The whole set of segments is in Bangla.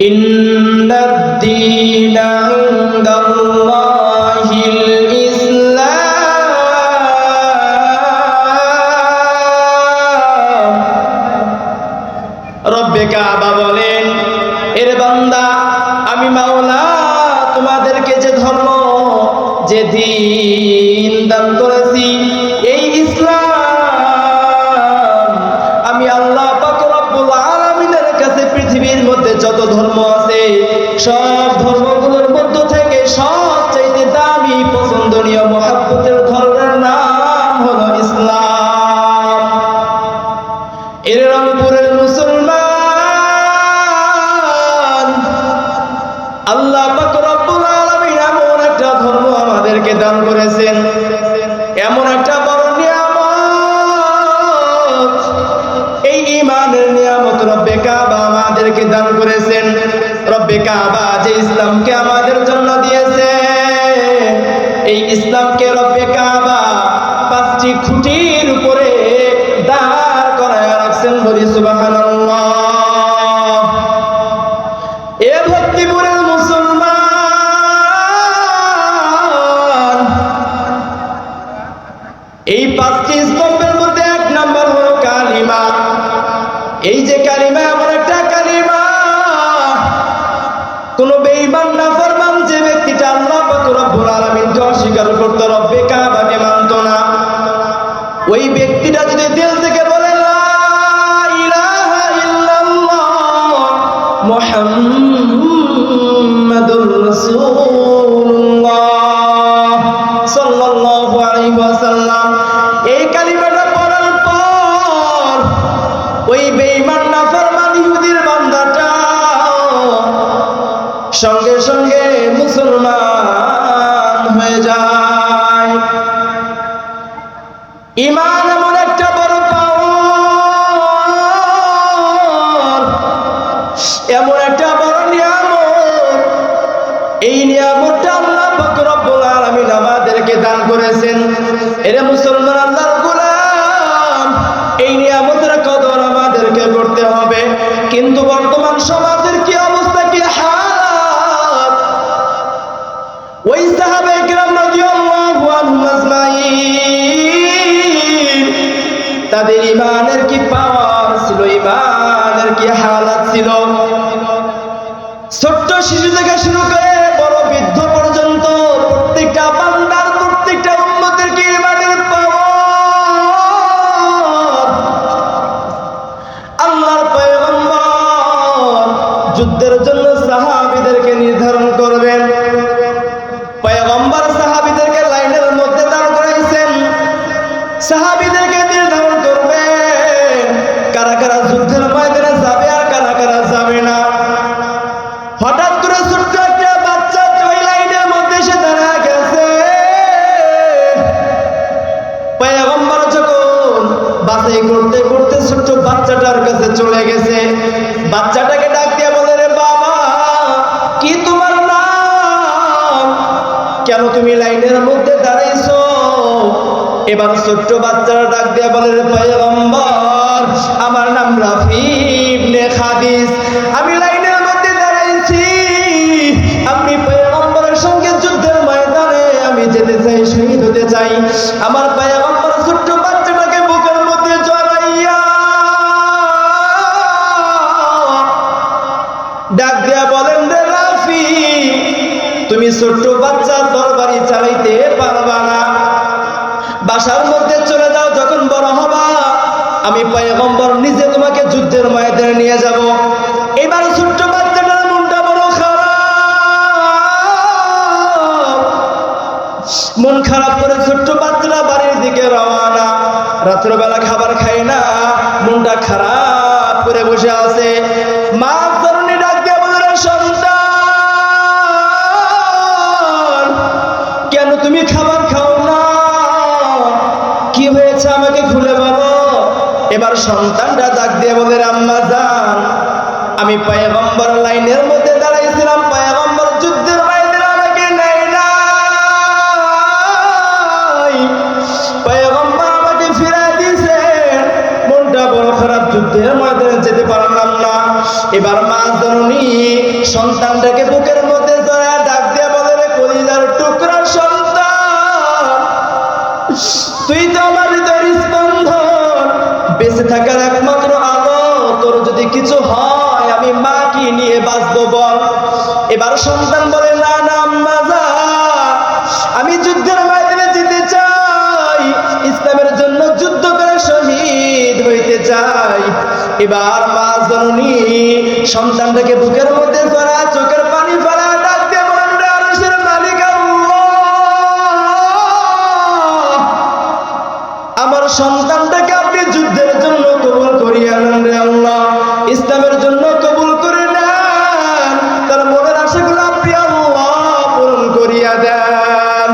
الدين عند الله الإسلام রব্বে কাবা বলেন, এর বান্দা আমি মাওলা তোমাদেরকে যে ধর্ম যে দ্বীন দান করেছি এই ইসলাম, আমি আল্লাহ পাক রব্বুল আলামিনের কাছে পৃথিবীর মধ্যে যত ধর্ম আছে সব ধর্মগুলোর মধ্য থেকে সবচেয়ে দামি পছন্দনীয় মহব্বতের ধর্মের নাম হলো ইসলাম। এর রংপুরের মুসলমান, আল্লাহ পাক রব্বুল আলামিন এমন একটা ধর্ম আমাদেরকে দান করেছেন, এমন একটা বড় নিয়ামত, এই ঈমানের নিয়ামত রব্বে কাবা আমাদেরকে দান করেছেন। রব্বে কাবা যে ইসলামকে আমাদের জন্য দিয়েছে, এই ইসলামকে রব্বে কাবা 5টি খুঁটির উপরে দাঁড় করায় রাখছেন। বলি সুবহানাল্লাহ। এ ভক্তিপুরের মুসলমান, এই 5টি স্তম্ভের মধ্যে 1 নাম্বার হলো কালিমা। এই যে কালিমা এমন একটা কালিমা, কোন বেঈমান নাফরমান যে ব্যক্তিটা আল্লাহ পাক রব্বুল আলামিনকে অস্বীকার করত, রব্বে কাবাকে মানত না, ওই ব্যক্তিটা যদি দিল থেকে বলে লা ইলাহা ইল্লাল্লাহ মুহাম্মাদুর রাসূলুল্লাহ সাল্লাল্লাহু আলাইহি ওয়াসাল্লাম, এই কালিমাটা পড়ার পর ওই বেঈমান নাফরমান ইহুদির বান্দাটা সঙ্গে সঙ্গে মুসলমান হয়ে যায়। ঈমান এমন একটা বড় পাওয়ার, এমন একটা বড় নিয়ামত, এই নিয়ামতটা আল্লাহ পাক রব্বুল আলামিন আমাদেরকে দান করেছেন। এরে মুসলমান, আল্লাহর গোলাম, এই নিয়ামতের কদর আমাদেরকে করতে হবে। কিন্তু বর্তমান সমাজের কি অবস্থা, কি হাল, ওই সাহাবায়ে কেরাম রাদিয়াল্লাহু আনহুম আজমাইন, তাদের ঈমানের কি পাওয়ার ছিল, ঈমানের কি হালাত ছিল। ছোট্ট শিশু থেকে শুরু করে বড় বৃদ্ধ পর্যন্ত প্রত্যেকটা বান্দার, প্রত্যেকটা উম্মতের কি ঈমানের পাওয়ার। আল্লাহর পয়গম্বর যুদ্ধের জন্য সাহাবীদেরকে নির্ধারণ করবেন। পয়গম্বর সাহাবীদেরকে লাইনের মধ্যে দাঁড় করাইছেন, সাহাবীদেরকে নির্ধারণ করবেন কারা কারা যুদ্ধের ময়দানে যাবে আর কারা কারা যাবে না। হঠাৎ করে ছোট্ট একটা বাচ্চা ওই লাইনের মধ্যে এসে দাঁড়া গেছে। পয়গম্বর যখন বাছাই করতে করতে ছোট্ট বাচ্চাটার কাছে চলে গেছে, বাচ্চাটাকে ডাক দিয়ে বলে, রে বাবা, কি তোমার নাম, কেন তুমি লাইনের মধ্যে দাঁড়াইছো? এবার ছোট্ট বাচ্চারা ডাক দিয়ে বলে, রে পয়গম্বর, আমার নাম রাফি ইবনে খাদিজ, আমি লাইনের মধ্যে দাঁড়াইছি, আমি পয়গম্বরের সঙ্গে যুদ্ধের ময়দানে আমি যেতে চাই, শহীদ হতে চাই। আমার পয়গম্বর ছোট্ট বাচ্চাটাকে বুকের মধ্যে জড়াইয়া ডাক দিয়া বলেন, রে রাফি, তুমি ছোট্ট বাচ্চা তরবারি চালাইতে পারবা না, বাসার মধ্যে চলে যাও, যখন বড় হবা আমি পয়গম্বর নিজে তোমাকে যুদ্ধের ময়দানে নিয়ে যাব। এবার ছোট্ট বাচ্চাটার মনটা বড় খারাপ, মন খারাপ করে ছোট্ট বাচ্চাটা বাড়ির দিকে রওনা। রাত্রবেলা খাবার খায় না, মনটা খারাপ করে বসে আছে। মা জননী ডাক দিয়ে বলে, রে সন্তান, কেন তুমি খাবার খাও না, কি হয়েছে আমাকে খুলে বলো। এবার সন্তানটা ডাক দিয়ে বলে, আম্মা জান, আমি পয়গম্বর লাইনের মধ্যে দাঁড়াইছিলাম, পয়গম্বর যুদ্ধের ময়দানে আমাকে নেয় নাই, পয়গম্বর আমাকে ফিরাই দিয়েছে, মনটা বড় খারাপ, যুদ্ধের ময়দানে যেতে পারলাম না। এবার মা জননী সন্তানটাকে বুকের মধ্যে জড়ায় ডাক দিয়ে বলে, রে কলিজার টুকরা সন্তান, তুই তো আমার হৃদয়ের স্পন্দন, বেঁচে থাকার একমাত্র আলো, তোর যদি কিছু হয় আমি মা কি নিয়ে বাঁচবো বল। এবার সন্তান বলে, না না আম্মা যান, আমি যুদ্ধের ময়দানে যেতে চাই, ইসলামের জন্য যুদ্ধ করে শহীদ হইতে চাই। এবার মা জননী সন্তানটাকে বুকের মধ্যে জড়া চোখের পানি ফেলা ডাক দিয়ে বলেন, রে আরশের মালিক আল্লাহ, আমার সন্তানটাকে আপনি যুদ্ধের জন্য কবুল করিয়া নেন রে আল্লাহ, ইসলামের জন্য কবুল করে নেন, তার মনের আশাগুলো আপনি আল্লাহ পূরণ করিয়া দেন।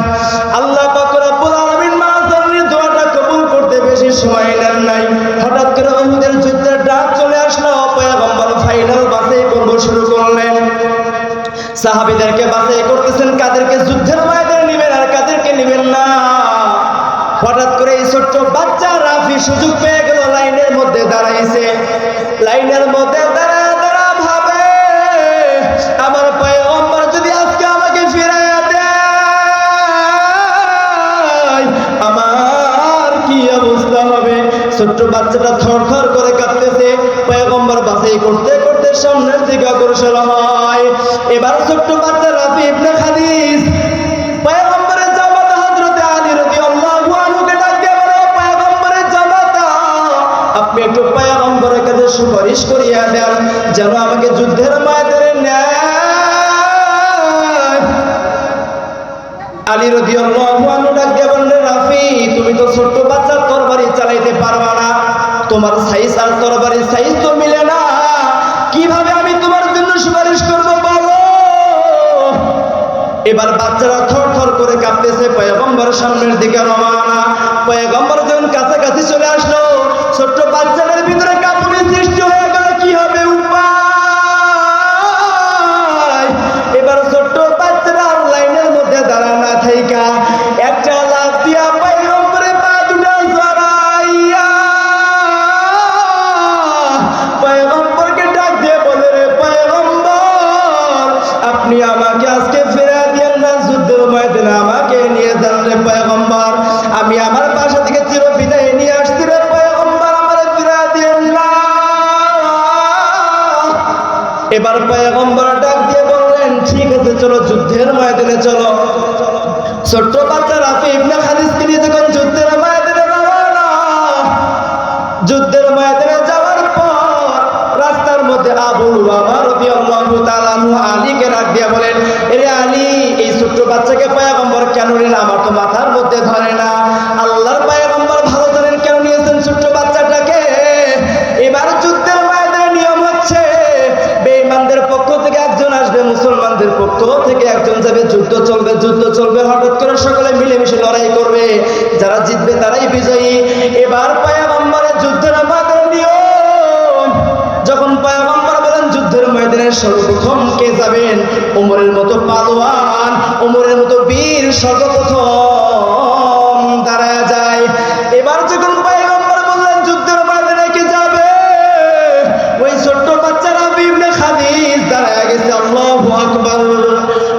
আল্লাহ পাক রব্বুল আলামিন মা জননীর দোয়াটা কবুল করতে বেশি সময় নেন নাই। হঠাৎ করে উহুদের যুদ্ধের ডাক চলে আসলো, পয়গম্বর ফাইনাল বাছাই পর্ব শুরু করলেন। সাহাবীদেরকে বাছাই করতেছেন কাদেরকে যুদ্ধের ময়দানে নেবেন আর কাদেরকে নেবেন না। হঠাৎ করে এই ছোট্ট বাচ্চা রাফি সুযোগ পেয়ে গেল, লাইনের মধ্যে দাঁড়াইছে। লাইনের মধ্যে দাঁড়া ভাবে, আমার পয়গম্বর যদি আজকে আমাকে ফিরাইয়া দেয় আমার কি অবস্থা হবে। ছোট্ট বাচ্চাটা থরথর করে কাঁপতেছে। পয়গম্বর বাছাই করতে করতে সামনের দিকে অগ্রসর হয়। এবার ছোট্ট বাচ্চা রাফি ইবনে খাদিজ পয়গম্বরের জামাতা হযরত আলী রাদিয়াল্লাহু আনহুকে ডাক দিয়ে বলে, পয়গম্বরের জামাতা, আপনি একটু পয়গম্বরের কাছে সুপারিশ করিয়া দেন যেন আমাকে যুদ্ধের ময়দানে নেয়। আলী রাদিয়াল্লাহু আনহু ডাক দিয়ে বললেন, রাফি, তুমি তো ছোট্ট বাচ্চা, তরবারি চালাইতে পারবা না, তোমার সাইজ আর তরবারির সাইজ তো মিলে না, কিভাবে আমি তোমার জন্য সুপারিশ করব বলো। এবার বাচ্চারা থরথর করে কাঁপতেছে। পয়গম্বর সামনের দিকে রওনা। পয়গম্বর যখন কাছাকাছি চলে আসলো, ছোট্ট বাচ্চাদের ভিতরে কাঁপুনি সৃষ্টি হয়ে গেল, কি হবে উপায়। এবার ছোট্ট বাচ্চারা লাইনের মধ্যে দাঁড়া না থাইকা একটা লাফ দিয়া পয়গম্বরের পা দুটা জড়াইয়া পয়গম্বরকে ডাক দিয়ে বলে, রে পয়গম্বর, আপনি আমাকে আজকে ফিরে দিয়েন না, যুদ্ধের ময়দানে আমাকে নিয়ে যান রে পয়গম্বর, আমি আমার বাসা থেকে চিরবিদায় নিয়ে আসছি রে পয়গম্বর, আমার ফিরে দিয়েন না। এবার পয়গম্বর ডাক দিয়ে বললেন, ঠিক আছে চলো যুদ্ধের ময়দানে চলো। ছোট্ট বাচ্চা রাফি ইবনে খাদিজকে নিয়ে যখন যুদ্ধের ময়দানে রওনা, যুদ্ধের ময়দানে যাওয়ার পর রাস্তার মধ্যে আবু লুবাবা রাদিয়াল্লাহু তাআলা আনহু আলীকে ডাক দিয়ে বলেন, এরে আলী, এই ছোট্ট বাচ্চাকে পয়গম্বর কেন নিলেন, আমার তো মাথার মধ্যে ধরে না। আল্লাহর পয়গম্বর ভালো জানেন কেন নিয়েছেন ছোট্ট বাচ্চাটাকে। এবার যুদ্ধের ময়দানে নিয়ম হচ্ছে, বেঈমানদের পক্ষ থেকে একজন আসবে, মুসলমানদের পক্ষ থেকে একজন যাবে, যুদ্ধ চলবে। হঠাৎ করে সকলে মিলেমিশে লড়াই করবে, যারা জিতবে তারাই বিজয়ী। এবার পয়গম্বরের যুদ্ধের ময়দানে নিয়ম, যখন পয়গম্বর বলেন যুদ্ধের ময়দানে সর্বপ্রথম কে যাবেন, ওমরের মতো পালোয়ান, ওমরের মতো বীর সর্বপ্রথম দাঁড়ায় যায়। এবার যখন পয়গম্বর বললেন যুদ্ধের ময়দানে কে যাবে, ওই ছোট্ট বাচ্চা রাফি ইবনে খাদিজ দাঁড়ায় গেছে। আল্লাহু আকবার।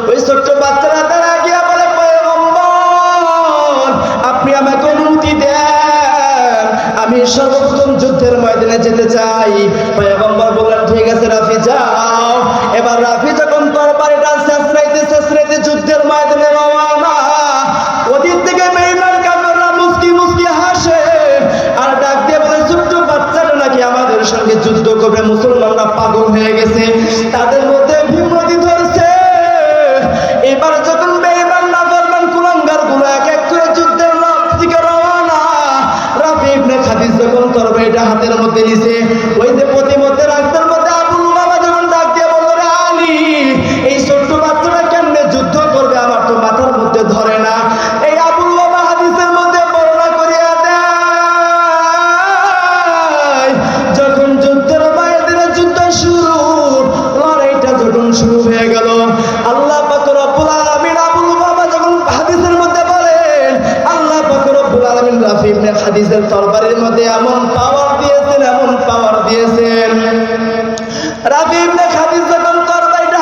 ওই ছোট্ট বাচ্চারা দাঁড়ায় গিয়া বলে, পয়গম্বর, আপনি আমাকে অনুমতি দেন, আমি সর্বপ্রথম যুদ্ধের ময়দানে যেতে চাই। পয়গম্বর বললেন, ঠিক আছে রাফি যাও। এবার রাফি যখন তরবারিটা ছেঁচড়াইতে যুদ্ধের ময়দানে রওনা, ওদিক থেকে বেঈমান কাফেররা মুস্কি মুস্কি হাসে আর ডাক দিয়ে বলে, ছোট্ট বাচ্চাটা নাকি আমাদের সঙ্গে যুদ্ধ করবে, মুসলমানরা পাগল হয়ে গেছে, তাদের মধ্যে বিমতি ধরছে। এবার যখন বেঈমান নাফরমান কুলাঙ্গার গুলো এক এক করে যুদ্ধের দিকে রওনা, রাফি ইবনে খাদিজ যখন তরবারিটা হাতের মধ্যে নিছে, ওই যে প্রতিমধ্যে রাস্তার মধ্যে আবু লুবাবা যখন ডাক দিয়ে বলল, রে আলী, এই ছোট্ট বাচ্চাটা কেমনে যুদ্ধ করবে, আমার তো মাথার মধ্যে ধরে না। এই আবু লুবাবা হাদিসের মধ্যে বর্ণনা করিয়া দেয়, যখন যুদ্ধের ময়দানে যুদ্ধ শুরু, লড়াইটা যখন শুরু হয়ে গেল, আল্লাহ পাক রব্বুল আলামিন আবু লুবাবা যখন হাদিসের মধ্যে বলেন, আল্লাহ পাক রব্বুল আলামিন রাফি ইবনে খাদিজের তরবারির মধ্যে এমন পাওয়ার দিয়েছেন। রাফি ইবনে খাদিজ যখন তরবারিটা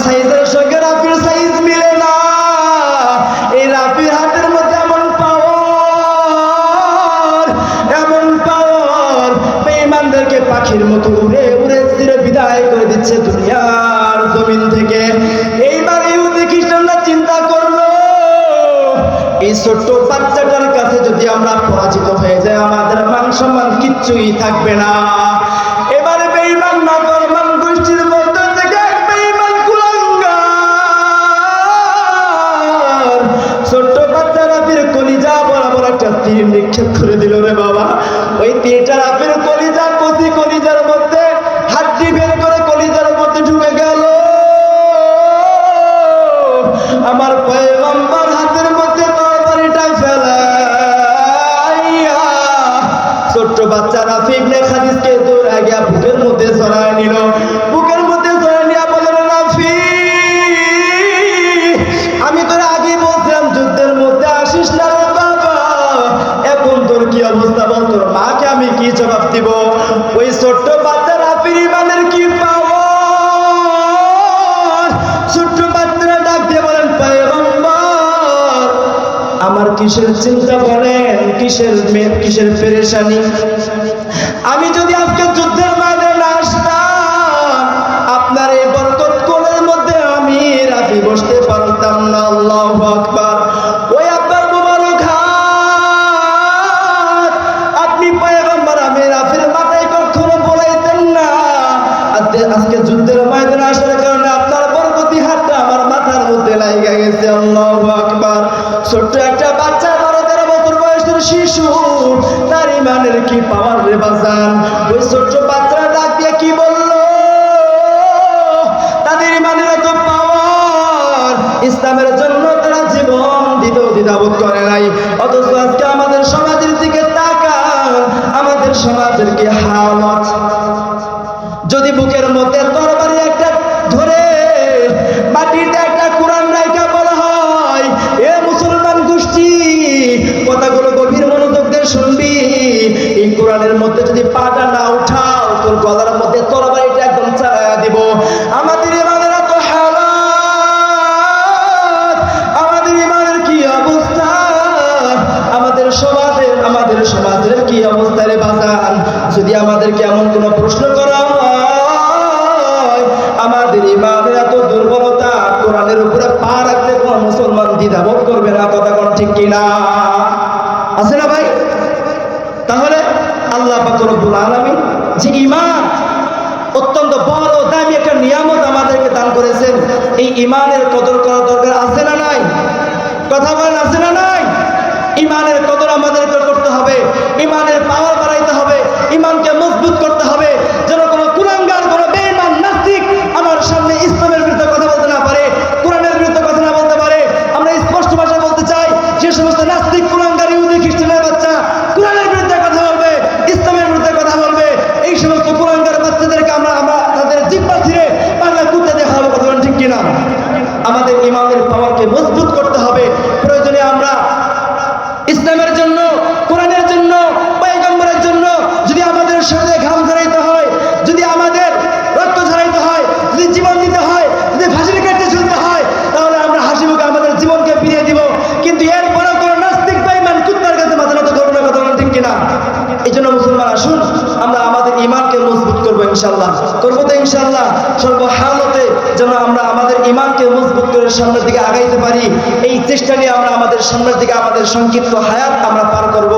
সাইজের সঙ্গে রাফির সাইজ মিলে না। এই রাফির হাতের মধ্যে এমন পাওয়ার বেঈমানদেরকে পাখির মতো উড়ে উড়ে চির বিদায় করে দিচ্ছে দুনিয়ার জমিন থেকে। এইবার ইহুদি খ্রিস্টানরা চিন্তা করলো, এই ছোট্ট বাচ্চাটার কাছে যদি আমরা পরাজিত হয়ে যাই, আমাদের মান সম্মান কিচ্ছুই থাকবে না। এবারে বেঈমান নাফরমান গোষ্ঠীর মধ্যে থেকে বেঈমান কুলাঙ্গার ছোট্ট বাচ্চা রাফির কলিজা বরাবর একটা তীর নিক্ষেপ করে দিল রে বাবা। ওই তীরটা রাফির কলিজা কচি কলিজার মধ্যে হাড্ডি বের করে কলিজার মধ্যে ঢুকে গেল। আমার পয়গম্বর হাতের মধ্যে তরবারিটা ফেলাইয়া ছোট্ট বাচ্চা রাফি ইবনে খাদিজকে দৌড়ে গিয়া বুকের মধ্যে জড়ায় নিল। বুকের মধ্যে জড়ায় নিয়া বলল, রাফি আমি তোর আগেই বলছিলাম যুদ্ধের মধ্যে আসিস না রে বাবা, এখন তোর কি অবস্থা বল, তোর মাকে আমি কি জবাব দিব? ওই ছোট্ট বাচ্চা রাফির ইমানের কি পাওয়ার! ছোট্ট বাচ্চারা ডাক দিয়ে বলেন, পয়গম্বর আমার কিসের চিন্তা বলেন, কিসের পেরেশানি? আমি যদি আজকে যুদ্ধের ময়দানে আসতাম, আপনার এই বরকত কোলের মধ্যে আমি রাফি বসতে পারতাম না। আল্লাহু আকবার। ওই আপনার মুবারক হাত আপনি পয়গম্বর আমি রাফির মাথায় কখনো বলাইতেন না। আজকে যুদ্ধের ময়দানে আসার কারণে আপনার বরকতি হাতটা আমার মাথার মধ্যে লাগা গেছে। আল্লাহু আকবার। ছোট্ট একটা বাচ্চা 12-13 বছর বয়সের শিশু, তার ইমানের কি পাওয়ার রে বাজান! ওই ছোট্ট বাচ্চারা ডাক দিয়ে কি বললো, তাদের ইমানের এত পাওয়ার, ইসলামের জন্য তারা জীবন দিতেও দ্বিধাবোধ করে নাই। অথচ আজকে আমাদের সমাজের দিকে তাকান, আমাদের সমাজের কি হালত! যদি বুকের মধ্যে তরবারি একটা ধরে মাটিতে একটা কোরআন রাইখা বলা হয়, এ মুসলমান গোষ্ঠী কথাগুলো গভীর মনোযোগ দিয়ে শুনবি, এই কোরআনের মধ্যে যদি পাটা না উঠাও, তোর গলার মধ্যে তরবারিটা একদম চালায়া দিব। আমাদের ইমানের এত হালাত, আমাদের ইমানের কি অবস্থা, আমাদের সমাজের কি অবস্থা রে বাজান! যদি আমাদেরকে এমন কোন প্রশ্ন করা হয়, আমাদের ইমানের এত দুর্বলতা, কোরআনের উপরে পা রাখতে কোন মুসলমান দ্বিধাবোধ করবে না। কথা কোন ঠিক কিনা? আছে না ভাই? তাহলে আল্লাহ পাক রব্বুল আলামিন যে ঈমান অত্যন্ত বড় দামি একটা নিয়ামত আমাদেরকে দান করেছেন, এই ঈমানের কদর করা দরকার আছে না নাই? কথা বলেন, আছে না নাই? ঈমানের কদর আমাদেরকে করতে হবে, ঈমানের পাওয়ার বাড়াইতে হবে, ঈমানকে মজবুত করতে হবে, যেন কোনো কুলাঙ্গার, কোনো বেঈমান নাস্তিক আমার সামনে ইসলামের বিরুদ্ধে কথা বলতে না পারে, কোরআনের বিরুদ্ধে কথা না বলতে পারে। আমরা স্পষ্ট ভাষায় বলতে চাই, যে সমস্ত নাস্তিক কুলাঙ্গার ইহুদি খ্রিস্টানের বাচ্চা কোরআনের বিরুদ্ধে কথা বলবে, ইসলামের বিরুদ্ধে কথা বলবে, এই সমস্ত কুলাঙ্গার বাচ্চাদেরকে আমরা তাদের জিহ্বা ছিঁড়ে বাংলা কুত্তে দেখা হবে। কথা ঠিক কিনা? আমাদের ঈমানের পাওয়ারকে মজবুত করতে হবে। প্রয়োজনে আমরা ইসলামের জন্য, কোরআনের জন্য, পয়গম্বরের জন্য যদি আমাদের শরীরে ঘাম ঝরাইতে হয়, যদি আমাদের রক্ত ঝরাইতে হয়, যদি জীবন দিতে হয়, যদি ফাঁসির কাটতে ঝুলতে হয়, তাহলে আমরা হাসি মুখে আমাদের জীবনকে ফিরিয়ে দিব। কিন্তু এরপরেও কোনো নাস্তিক বেঈমান কুত্তার কাছে মাথা নত করবো না। কথা ঠিক কিনা? এই জন্য মুসলমান আসুন, আমরা আমাদের ঈমানকে মজবুত করবো ইনশাআল্লাহ। করবো তো ইনশাআল্লাহ। সর্বহালতে যেন আমরা আমাদের ঈমানকে মজবুত করে সামনের দিকে আগাইতে পারি, এই চেষ্টা নিয়ে আমরা আমাদের সামনের দিকে আমাদের সংক্ষিপ্ত হায়াত আমরা পার করব।